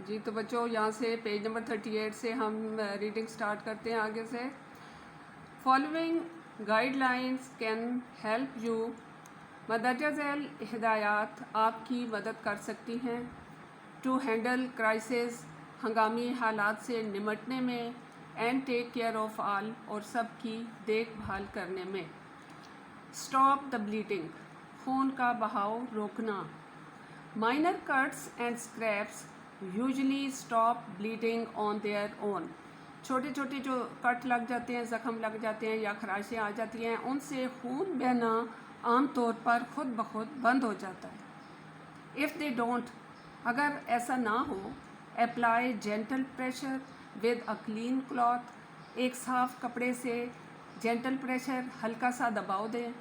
जी तो बच्चों यहाँ से पेज नंबर 38 से हम रीडिंग स्टार्ट करते हैं आगे से। Following guidelines can help you. मदरजा झैल हिदायत आपकी मदद कर सकती हैं टू हैंडल क्राइसिस, हंगामी हालात से निमटने में, and take care of all, और सब की देखभाल करने में। स्टॉप द ब्लीडिंग, खून का बहाव रोकना। Minor cuts and scraps usually stop bleeding on their own. छोटे छोटे जो कट लग जाते हैं, ज़ख़म लग जाते हैं या खराशें आ जाती हैं, उनसे खून बहना आमतौर पर खुद ब खुद बंद हो जाता है। इफ़ दे डोंट, अगर ऐसा ना हो, apply gentle pressure with a clean cloth, एक साफ़ कपड़े से जेंटल प्रेशर, हल्का सा दबाव दें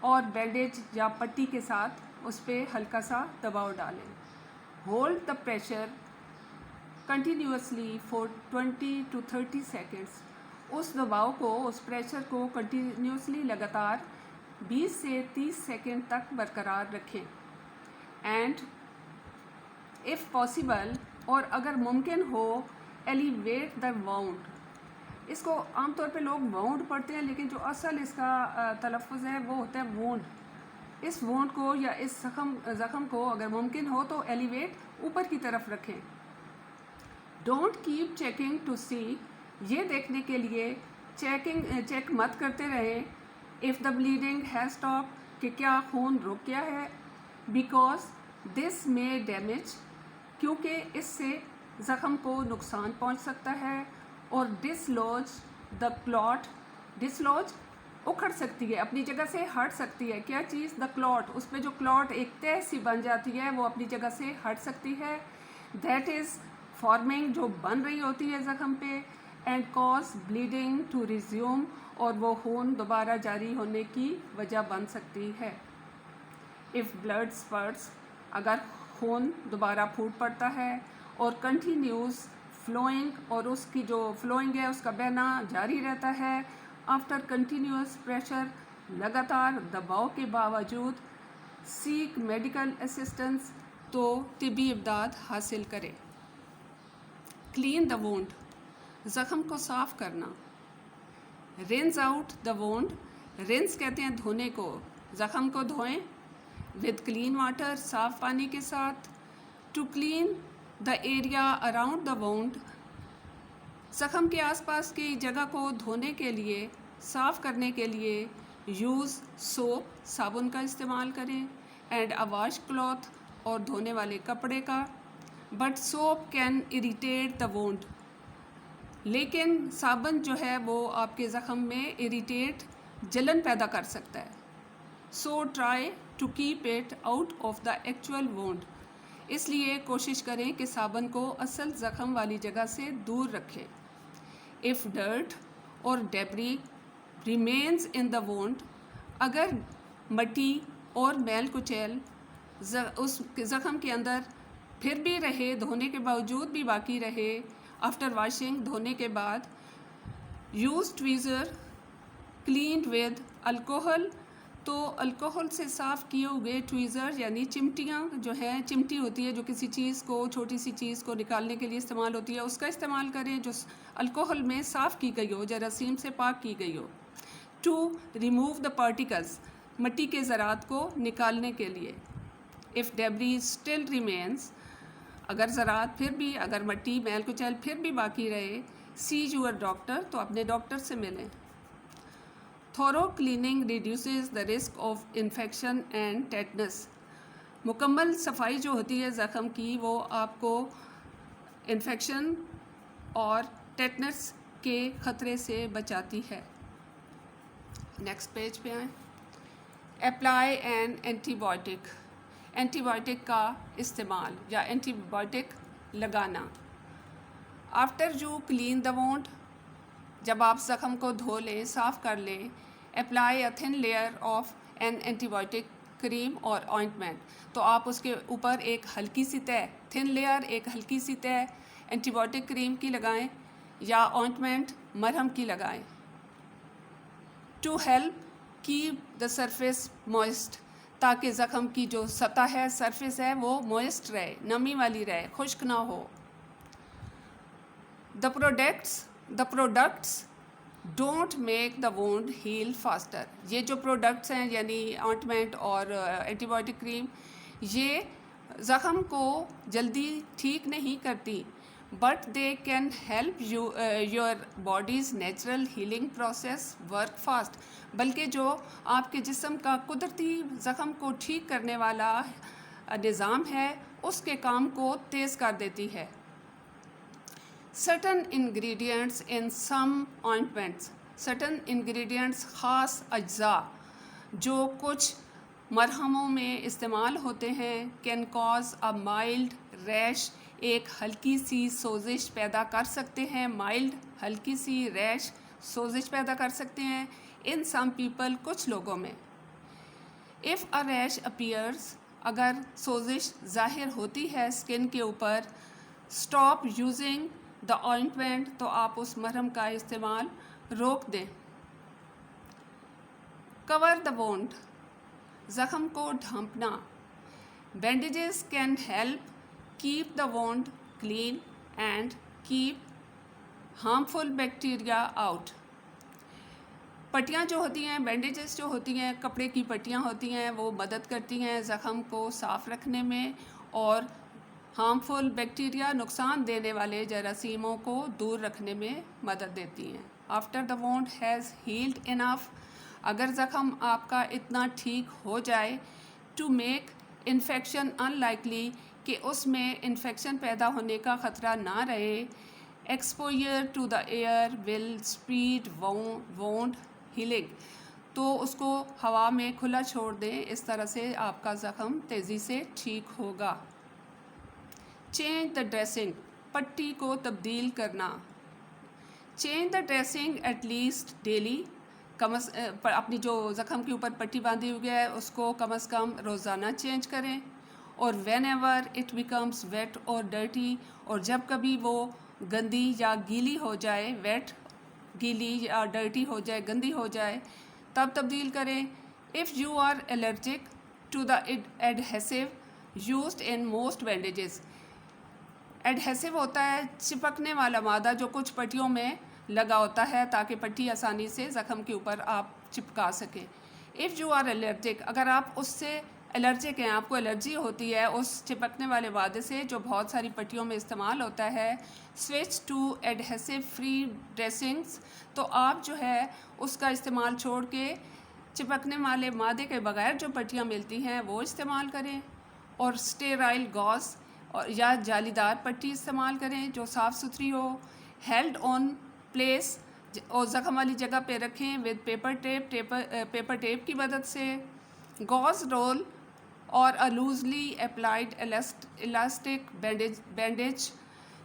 और बैंडेज या पट्टी के साथ उस पर हल्का सा दबाव डालें। Hold the pressure continuously for 20 to 30 seconds. उस दबाव को, उस प्रेशर को कंटिन्यूसली लगातार 20 से 30 सेकेंड तक बरकरार रखें। एंड इफ़ पॉसिबल, और अगर मुमकिन हो, एलिवेट द वाउंड। इसको आमतौर पे लोग वाउंड पढ़ते हैं, लेकिन जो असल इसका तलफ़ुज़ है वो होता है वोंड। इस वोंड को या इस ज़ख़म को अगर मुमकिन हो तो एलिवेट, ऊपर की तरफ रखें। डोंट कीप चेकिंग टू सी, ये देखने के लिए चेक मत करते रहें if the bleeding has stop, कि क्या खून रुक गया है। बिकॉज दिस मे डैमेज, क्योंकि इससे ज़ख़म को नुकसान पहुंच सकता है। और डिसलॉज द क्लॉट, डिसलॉज उखड़ सकती है, अपनी जगह से हट सकती है। क्या चीज़? द क्लॉट, उस पर जो क्लॉट एक तह सी बन जाती है वो अपनी जगह से हट सकती है। दैट इज़ फॉर्मिंग, जो बन रही होती है ज़ख़म पे। And cause bleeding to resume, और वो खून दोबारा जारी होने की वजह बन सकती है। इफ़ ब्लड स्पर्ट्स, अगर खून दोबारा फूट पड़ता है। और कंटिन्यूस फ्लोइंग, और उसकी जो फ्लोइंग है उसका बहना जारी रहता है। आफ्टर कंटिन्यूस प्रेशर, लगातार दबाव के बावजूद। सीक मेडिकल असिस्टेंस, तो तिब्बी इमदाद हासिल करें। क्लीन द वोंड, ज़ख़म को साफ़ करना। Rinse out the wound, rinse कहते हैं धोने को, ज़ख़म को धोएं विद क्लीन वाटर, साफ़ पानी के साथ। To clean the area around the wound, ज़ख़म के आसपास की जगह को धोने के लिए, साफ़ करने के लिए यूज़ सोप, साबुन का इस्तेमाल करें। एंड अ वाश क्लॉथ, और धोने वाले कपड़े का। But soap can irritate the wound, लेकिन साबुन जो है वो आपके ज़ख़म में इरिटेट, जलन पैदा कर सकता है। So try to keep it out of the actual wound, इसलिए कोशिश करें कि साबुन को असल ज़ख़म वाली जगह से दूर रखें। इफ़ डर्ट और debris remains in the wound, अगर मट्टी और मैल कुचैल उस ज़ख़म के अंदर फिर भी रहे, धोने के बावजूद भी बाकी रहे, आफ्टर वॉशिंग, धोने के बाद। Use tweezer cleaned with alcohol, तो अल्कोहल से साफ़ किए हुए ट्वीज़र, यानी चिमटियाँ जो हैं, चिमटी होती है जो किसी चीज़ को, छोटी सी चीज़ को निकालने के लिए इस्तेमाल होती है, उसका इस्तेमाल करें जो अल्कोहल में साफ़ की गई हो, जरासीम से पाक की गई हो। टू रिमूव द पार्टिकल्स, मट्टी के ज़रात को निकालने के लिए। इफ़ डेब्री स्टिल रिमेन्स, अगर ज़रात फिर भी, अगर मट्टी मैल कुचैल फिर भी बाकी रहे, सी यूअर डॉक्टर, तो अपने डॉक्टर से मिलें। Thorough cleaning reduces the risk of infection and tetanus, मुकम्मल सफाई जो होती है ज़ख़म की, वो आपको इन्फेक्शन और टेटनस के ख़तरे से बचाती है। नेक्स्ट पेज पे आएँ। अप्लाई एन एंटीबायोटिक, एंटीबायोटिक का इस्तेमाल या एंटीबायोटिक लगाना। After you clean the wound, जब आप ज़ख़म को धो लें, साफ़ कर लें। Apply a thin layer of an antibiotic cream और ऑइंटमेंट, तो आप उसके ऊपर एक हल्की सी तह, थिन लेयर, एक हल्की सी तह एंटीबायोटिक क्रीम की लगाएं या ऑइंटमेंट, मरहम की लगाएं। To help keep the surface moist, ताकि ज़ख़म की जो सतह है, सरफेस है, वो मॉइस्ट रहे, नमी वाली रहे, खुश्क ना हो। The products don't make the wound heal faster. ये जो प्रोडक्ट्स हैं यानी ऑइंटमेंट और एंटीबायोटिक क्रीम, ये ज़ख़म को जल्दी ठीक नहीं करती, but they can help your bodies natural healing process work fast. बल्कि जो आपके जिस्म का कुदरती ज़ख़म को ठीक करने वाला निज़ाम है, उसके काम को तेज़ कर देती है। Certain ingredients in some ointments, certain ingredients ख़ास अज्जा जो कुछ मरहमों में इस्तेमाल होते हैं, can cause a mild rash, एक हल्की सी सोजिश पैदा कर सकते हैं। माइल्ड हल्की सी रैश सोजिश पैदा कर सकते हैं इन सम पीपल, कुछ लोगों में। इफ़ अ रैश अपीयर्स, अगर सोजिश ज़ाहिर होती है स्किन के ऊपर, स्टॉप यूजिंग द ऑइंटमेंट, तो आप उस मरहम का इस्तेमाल रोक दें। कवर द वुंड, ज़ख़म को ढांपना। Bandages can help keep the wound clean and keep harmful bacteria out. पट्टियाँ जो होती हैं, बैंडेजेस जो होती हैं, कपड़े की पट्टियाँ होती हैं, वो मदद करती हैं ज़ख़म को साफ़ रखने में और हार्मफुल बैक्टीरिया, नुकसान देने वाले जरासीमों को दूर रखने में मदद देती हैं। After the wound has healed enough, अगर ज़ख़म आपका इतना ठीक हो जाए, टू मेक इन्फेक्शन अनलाइकली, कि उसमें इन्फेक्शन पैदा होने का ख़तरा ना रहे, exposure to the air will speed wound healing, तो उसको हवा में खुला छोड़ दें, इस तरह से आपका ज़ख़म तेज़ी से ठीक होगा। चेंज द ड्रेसिंग, पट्टी को तब्दील करना। Change the dressing at least daily, अपनी जो ज़ख़म के ऊपर पट्टी बांधी हुई है उसको कम अज़ कम रोज़ाना चेंज करें। और whenever it becomes wet or dirty, और जब कभी वो गंदी या गीली हो जाए, वेट गीली या डर्टी हो जाए, गंदी हो जाए, तब तब्दील करें। If you are allergic to the adhesive used in most bandages, adhesive होता है चिपकने वाला मादा जो कुछ पट्टियों में लगा होता है ताकि पट्टी आसानी से ज़ख़म के ऊपर आप चिपका सकें। इफ़ यू आर एलर्जिक, अगर आप उससे एलर्जिक हैं, आपको एलर्जी होती है उस चिपकने वाले मादे से जो बहुत सारी पट्टियों में इस्तेमाल होता है, switch to adhesive free dressings, तो आप जो है उसका इस्तेमाल छोड़ के चिपकने वाले मादे के बगैर जो पट्टियाँ मिलती हैं वो इस्तेमाल करें। और स्टेराइल गॉज और या जालीदार पट्टी इस्तेमाल करें जो साफ़ सुथरी हो। हेल्ड ऑन प्लेस, और ज़ख़म वाली जगह पे रखें विद पेपर टेप की मदद से। गॉज रोल और अ लूजली अप्लाइड इलास्टिक बैंडेज,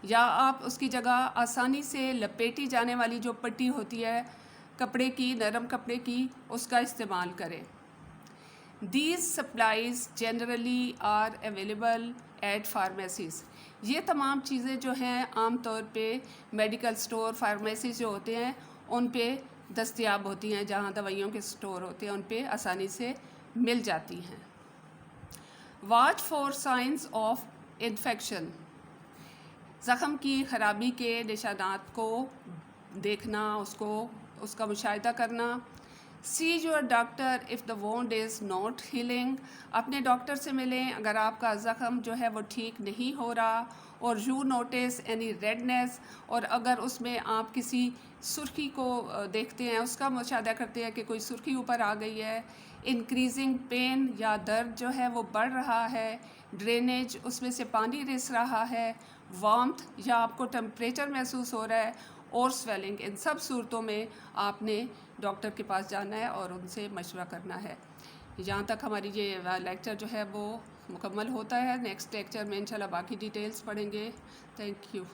या आप उसकी जगह आसानी से लपेटी जाने वाली जो पट्टी होती है कपड़े की, नरम कपड़े की, उसका इस्तेमाल करें। These supplies generally are available at pharmacies, ये तमाम चीज़ें जो हैं आम तौर पे मेडिकल स्टोर, फार्मेसी जो होते हैं उन पे दस्तयाब होती हैं, जहाँ दवाइयों के स्टोर होते हैं उन पे आसानी से मिल जाती हैं। Watch for signs of infection, ज़ख़म की ख़राबी के निशानात को देखना, उसका मुशाहिदा करना। See your doctor if the wound is not healing, अपने डॉक्टर से मिलें अगर आपका ज़ख़म जो है वो ठीक नहीं हो रहा। और यू नोटिस एनी रेडनेस, और अगर उसमें आप किसी सुर्खी को देखते हैं, उसका मुशाहिदा करते हैं कि कोई सुर्खी ऊपर आ गई है। इंक्रीजिंग पेन, या दर्द जो है वो बढ़ रहा है। ड्रेनेज, उसमें से पानी रिस रहा है। वार्मथ, या आपको टेम्परेचर महसूस हो रहा है। और स्वेलिंग, इन सब सूरतों में आपने डॉक्टर के पास जाना है और उनसे मशवरा करना है। यहाँ तक हमारी ये लेक्चर जो है वो मुकम्मल होता है। नेक्स्ट लेक्चर में इंशाल्लाह बाकी डिटेल्स पढ़ेंगे। Thank you.